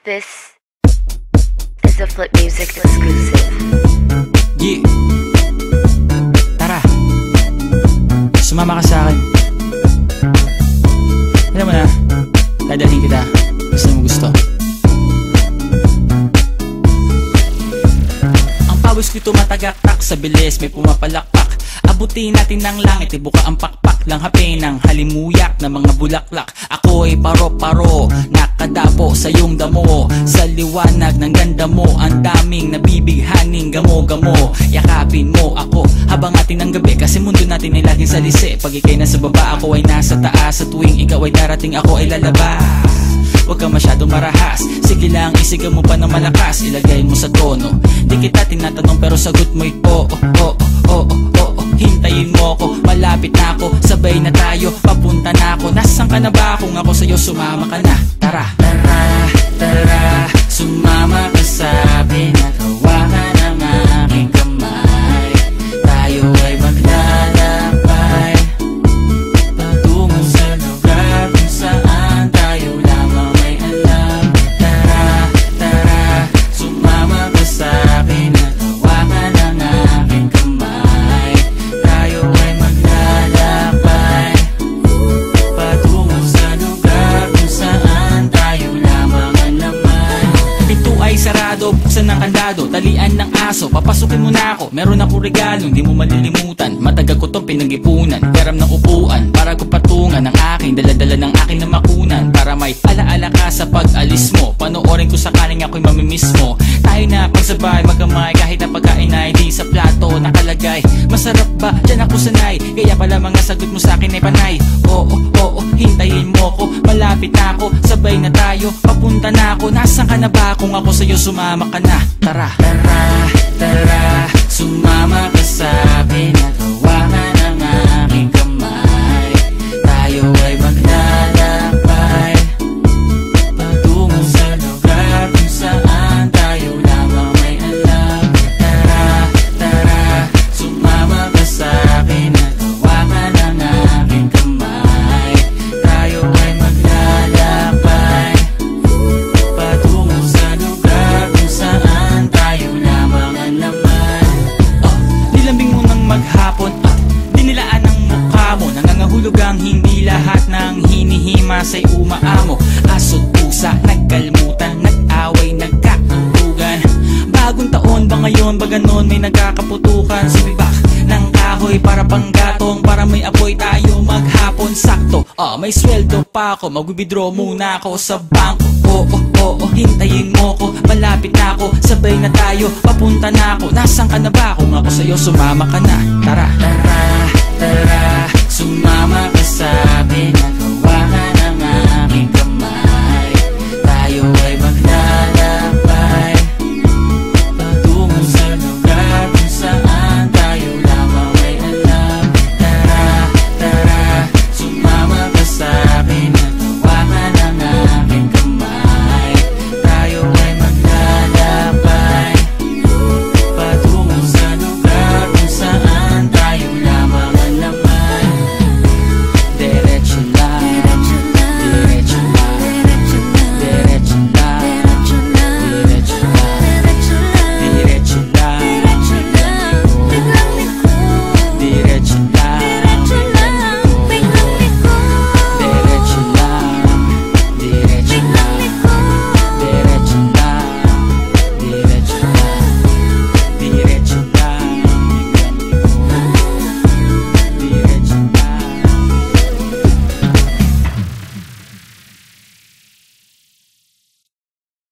This is a Flip Music exclusive. Yeah. Tara, sumama ka sa akin. Alam mo na, dadalhin kita. Gusto mo gusto. Ang pawis ko'y tumatagaktak sa bilis, may pumapalakpak. Abutin natin ng langit, ibuka ang pakpak lang hapin ng halimuyak na mga bulaklak. Ako'y paro-paro, nakadapo sa iyong damo. Sa liwanag ng ganda mo, ang daming nabibighaning gamo-gamo. Yakapin mo ako habang atin ng gabi, kasi mundo natin ay laging salisi. Pag ikay nasa baba, ako ay nasa taas. Sa tuwing ikaw ay darating, ako ay lalabas. Huwag ka masyadong marahas, sige lang isigaw mo pa ng malakas. Ilagay mo sa tono, di kita tinatanong pero sagot mo'y oo, oo, oo, oo. Hintayin mo ako, malapit na ako, sabay na tayo, papunta na ako. Nasaan ka na ba? Kung ako sa'yo, sumama ka na. Tara, tara, tara, sumama ka sa'kin at hawakan ang aking kamay. Tayo ay maglalakbay patungo sa lugar kung saan tayo lamang may alam. Tara, tara, sumama ka sa'kin at hawakan ang aking kamay. Tayo ay maglalakbay patungo sa lugar kung saan tayo lamang ang laman. Pinto ay sarado, buksan ng kandado, talian ng aso, papasukin mo na ako. Meron ako regalo, hindi mo malilimutan. Matagal ko tong pinag-ipunan, peram ng upuan para ko patungan ang aking daladala ng aking namakunan. Para may alaala ka sa pag-alis mo, panoorin ko sakaling ako'y mamimiss mo. Tayo na pagsabay, magkamay, kahit na pagkain ay di sa plato nakalagay. Masarap ba? Diyan ako sanay, kaya pala mga sagot mo sa akin ay panay. Oo, oo, hintayin mo ko, malapit na ako, sabay na tayo, papunta na ako. Nasaan ka na ba? Kung ako sa'yo, sumama ka na. Tara, tara, tara, sumama ka sa'kin at hawakan ang aking kamay. Tayo ay maglalakbay patungo sa lugar kung saan tayo lamang may alam. Tara, tara, sumama ka sa'kin at hawakan ang aking kamay. Tayo ay maglalakbay patungo sa lugar kung saan tayo lamang ang laman. Nilambing mo ng maghapon, dinilaan ang mukha mo. Nangangahulog ang hindi lahat ng hinihima sa'y umaamo. Aso't pusa, nagkalmutan, nag-away, nagkatutugan. Bagong taon ba ngayon, ba ganon may nagkakaputukan? Sumibak ng kahoy para panggatong, para may apoy tayo maghapon. Sakto, may sweldo pa ako, mag-withdraw muna ako sa bangko. Oo, oo, hintayin mo ko, malapit na ako, sabay na tayo, papunta na ako. Nasaan ka na ba? Kung ako sa'yo, sumama ka na. Tara, tara, tara,